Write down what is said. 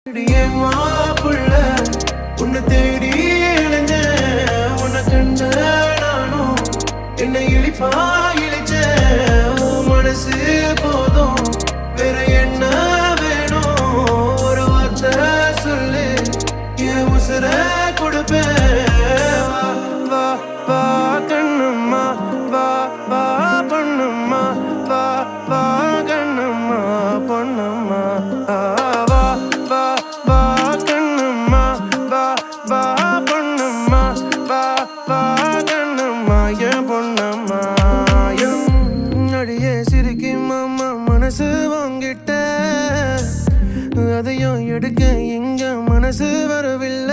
மாப்புள்ள உன்னை தேடி இளைஞ்ச உன்னை கண்ட நானும் என்னை இழிப்பா இழைச்ச மனசு போதும் வேற என்ன வேணும் ஒரு வார்த்தை சொல்லு என் உசுர கொடுப்பேன் வா வா கண்ணும்மா வா வா பொண்ணும்மா வா வா கண்ணும்மா பொண்ணும்மா மனசு வாங்கிட்ட அதையும் எடுக்க எங்க மனசு வரவில்லை.